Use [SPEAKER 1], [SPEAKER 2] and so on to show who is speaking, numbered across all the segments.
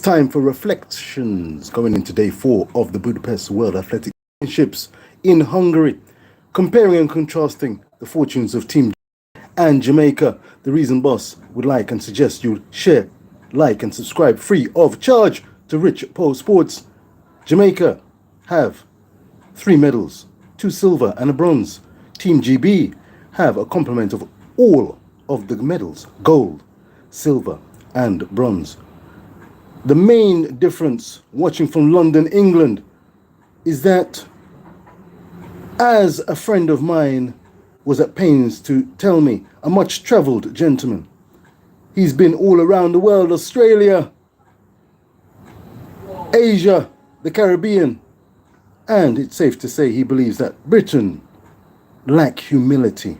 [SPEAKER 1] Time for reflections going into day 4 of the Budapest World Athletic Championships in Hungary, comparing and contrasting the fortunes of Team and Jamaica. The reason boss would like and suggest you share, like and subscribe free of charge to Rich Poe Sports. Jamaica have 3 medals, 2 silver and a bronze. Team GB have a complement of all of the medals, gold, silver and bronze. The main difference, watching from London, England, is that as a friend of mine was at pains to tell me, a much-travelled gentleman, he's been all around the world, Australia, Asia, the Caribbean, and it's safe to say he believes that Britain lack humility.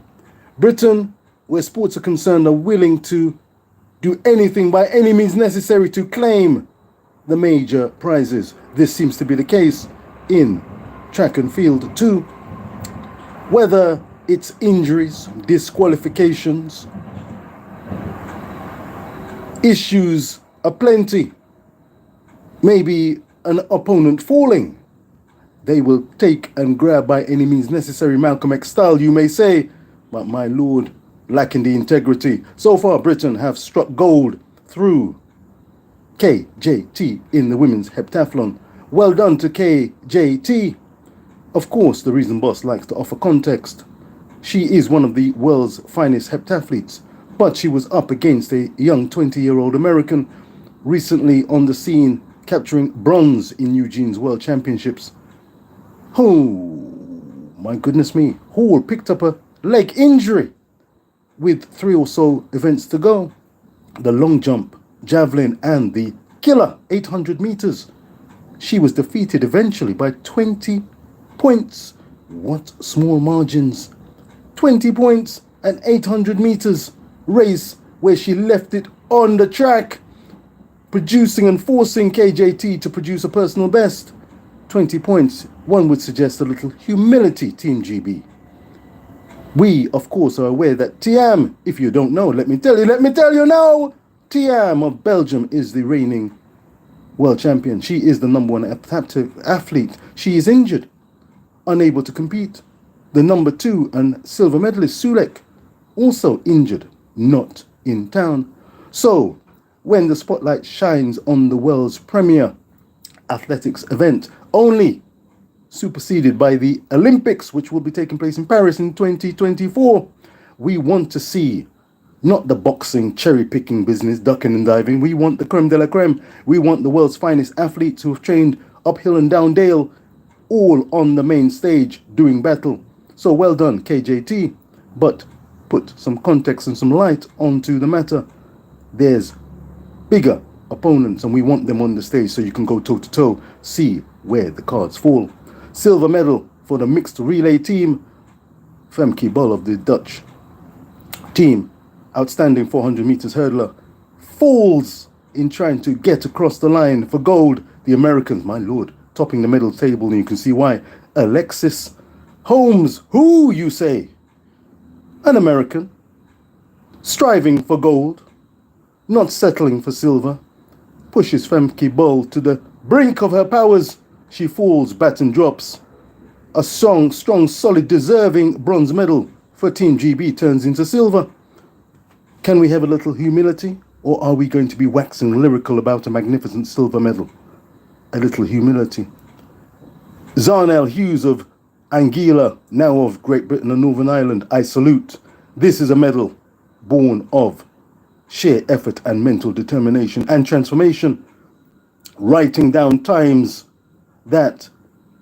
[SPEAKER 1] Britain, where sports are concerned, are willing to do anything by any means necessary to claim the major prizes. This seems to be the case in track and field too. Whether it's injuries, disqualifications, issues aplenty, maybe an opponent falling, they will take and grab by any means necessary, Malcolm X style, you may say, but my lord, lacking the integrity. So far, Britain have struck gold through KJT in the women's heptathlon. Well done to KJT. Of course, the reason boss likes to offer context. She is one of the world's finest heptathletes, but she was up against a young 20-year-old American recently on the scene, capturing bronze in Eugene's World Championships. Oh, my goodness me. Hall picked up a leg injury with 3 or so events to go. The long jump, javelin, and the killer 800 meters. She was defeated eventually by 20 points. What small margins. 20 points and 800 meters race where she left it on the track, producing and forcing KJT to produce a personal best. 20 points. One would suggest a little humility, Team GB. We, of course, are aware that Tiam, if you don't know, let me tell you now, Tiam of Belgium is the reigning world champion. She is the number 1 athlete. She is injured, unable to compete. The number 2 and silver medalist, Sulek, also injured, not in town. So, when the spotlight shines on the world's premier athletics event, only superseded by the Olympics, which will be taking place in Paris in 2024. We want to see not the boxing, cherry-picking business, ducking and diving. We want the creme de la creme. We want the world's finest athletes who have trained uphill and down dale, all on the main stage doing battle. So well done, KJT, but put some context and some light onto the matter. There's bigger opponents, and we want them on the stage so you can go toe-to-toe, see where the cards fall. Silver medal for the mixed relay team. Femke Bol of the Dutch team, outstanding 400 meters hurdler, falls in trying to get across the line for gold. The Americans, my lord, topping the medal table, and you can see why. Alexis Holmes, who you say? An American, striving for gold, not settling for silver, pushes Femke Bol to the brink of her powers. She falls, bat and drops. A strong, solid, deserving bronze medal for Team GB turns into silver. Can we have a little humility, or are we going to be waxing lyrical about a magnificent silver medal? A little humility. Zarnell Hughes of Anguilla, now of Great Britain and Northern Ireland, I salute. This is a medal born of sheer effort and mental determination and transformation. Writing down times that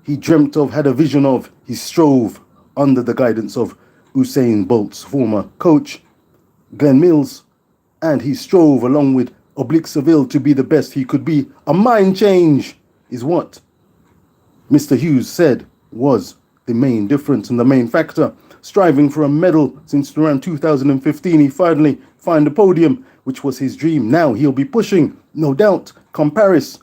[SPEAKER 1] he dreamt of, had a vision of. He strove under the guidance of Usain Bolt's former coach, Glenn Mills, and he strove along with Oblique Seville to be the best he could be. A mind change is what Mr. Hughes said was the main difference and the main factor. Striving for a medal since around 2015, he finally found the podium, which was his dream. Now he'll be pushing, no doubt, come Paris,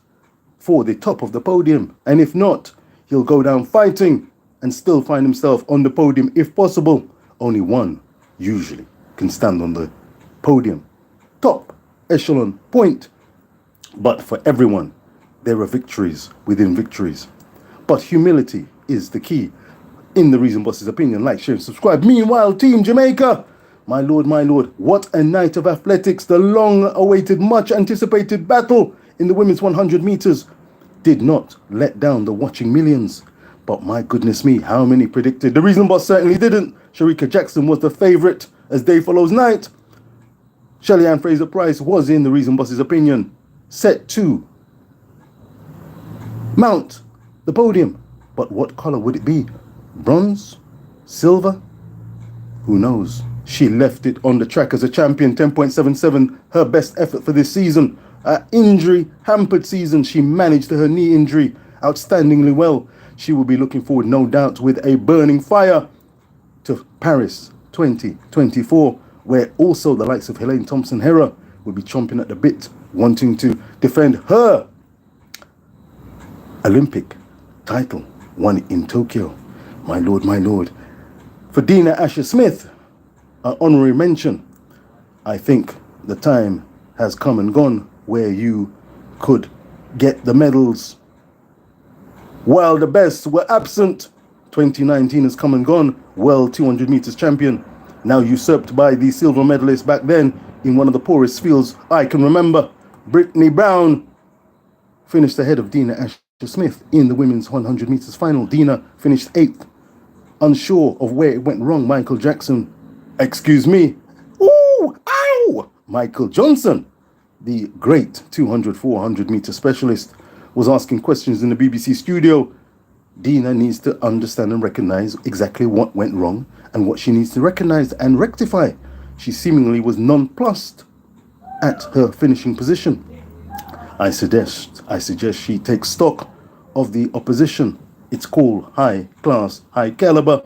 [SPEAKER 1] for the top of the podium, and if not, he'll go down fighting and still find himself on the podium if possible. Only one usually can stand on the podium. Top echelon point. But for everyone, there are victories within victories. But humility is the key. In the Reason Boss's opinion, like, share, and subscribe. Meanwhile, Team Jamaica, my lord, what a night of athletics. The long-awaited, much-anticipated battle in the women's 100 meters did not let down the watching millions. But my goodness me, how many predicted? The Reason Boss certainly didn't. Sharika Jackson was the favourite as day follows night. Shelly Ann Fraser-Price was, in the Reason Boss's opinion, set to mount the podium. But what colour would it be? Bronze? Silver? Who knows? She left it on the track as a champion, 10.77, her best effort for this season. Injury-hampered season, she managed her knee injury outstandingly well. She will be looking forward, no doubt, with a burning fire to Paris 2024, where also the likes of Helene Thompson-Herah will be chomping at the bit, wanting to defend her Olympic title won in Tokyo. My lord. For Dina Asher-Smith, an honorary mention. I think the time has come and gone where you could get the medals while the best were absent. 2019 has come and gone. World 200 meters champion, now usurped by the silver medalist back then in one of the poorest fields I can remember. Brittany Brown finished ahead of Dina Asher-Smith in the women's 100 meters final. Dina finished 8th. Unsure of where it went wrong, Michael Johnson, the great 200, 400 meter specialist, was asking questions in the BBC studio. Dina needs to understand and recognize exactly what went wrong and what she needs to recognize and rectify. She seemingly was nonplussed at her finishing position. I suggest she takes stock of the opposition. It's called high class, high caliber.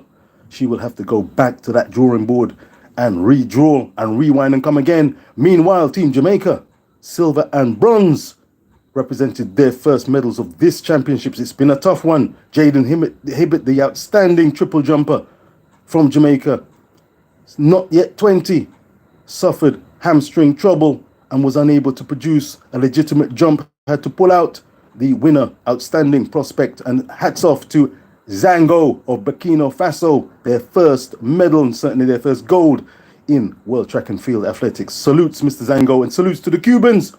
[SPEAKER 1] She will have to go back to that drawing board and redraw and rewind and come again. Meanwhile, Team Jamaica, silver and bronze, represented their first medals of this championships. It's been a tough one. Jaden Hibbett, the outstanding triple jumper from Jamaica, not yet 20, suffered hamstring trouble and was unable to produce a legitimate jump, had to pull out. The winner, outstanding prospect, and hats off to Zango of Burkina Faso, their first medal and certainly their first gold in World Track and Field Athletics. Salutes, Mr. Zango, and salutes to the Cubans,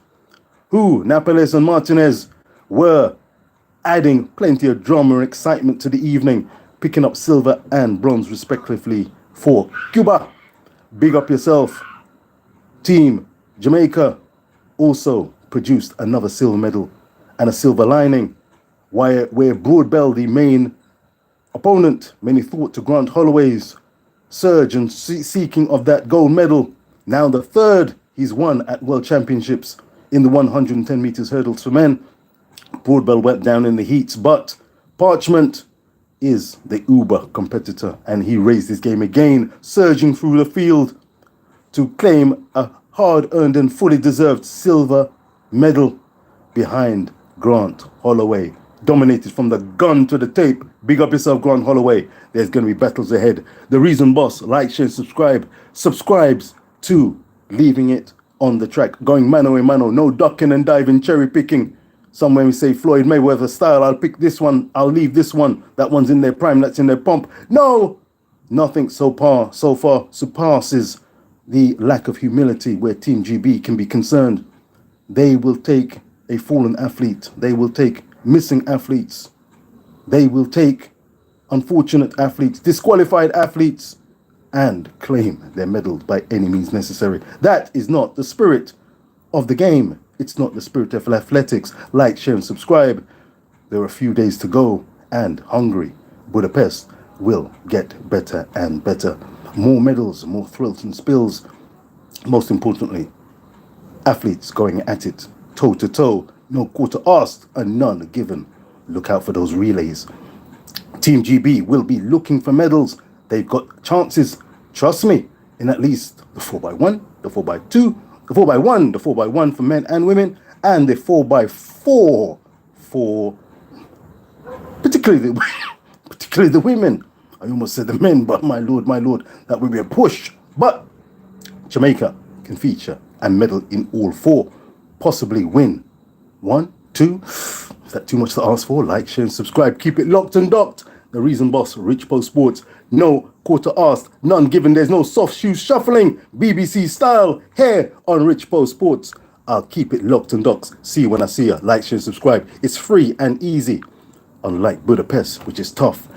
[SPEAKER 1] who, Napoles and Martinez, were adding plenty of drama and excitement to the evening, picking up silver and bronze respectively for Cuba. Big up yourself. Team Jamaica also produced another silver medal and a silver lining, where Broadbell, the main opponent, many thought to Grant Holloway's surge and seeking of that gold medal. Now the third he's won at World Championships in the 110 meters hurdles for men. Broadbell went down in the heats, but Parchment is the uber competitor, and he raised his game again, surging through the field to claim a hard-earned and fully deserved silver medal behind Grant Holloway. Dominated from the gun to the tape. Big up yourself, Grant Holloway. There's going to be battles ahead. The Reason Boss, like, share, subscribes to Leaving It on the Track. Going mano a mano, no ducking and diving, cherry picking. Somewhere we say Floyd Mayweather style, I'll pick this one, I'll leave this one. That one's in their prime, that's in their pomp. No! Nothing so far surpasses the lack of humility where Team GB can be concerned. They will take a fallen athlete. They will take missing athletes. They will take unfortunate athletes, disqualified athletes, and claim their medals by any means necessary. That is not the spirit of the game. It's not the spirit of athletics. Like, share, and subscribe. There are a few days to go, and Hungary, Budapest, will get better and better. More medals, more thrills and spills. Most importantly, athletes going at it, toe to toe, no quarter asked and none given. Look out for those relays. Team GB will be looking for medals. They've got chances, trust me, in at least the 4x1, the 4x2, the 4x1, the 4x1 for men and women, and the 4x4 for particularly the women. I almost said the men, but my lord, that will be a push. But Jamaica can feature and medal in all four, possibly win 1, 2. Is that too much to ask for? Like, share, and subscribe. Keep it locked and docked. The Reason Boss, Rich Post Sports. No quarter asked, none given. There's no soft shoe shuffling. BBC style here on Rich Post Sports. I'll keep it locked and docked. See you when I see you. Like, share, and subscribe. It's free and easy. Unlike Budapest, which is tough.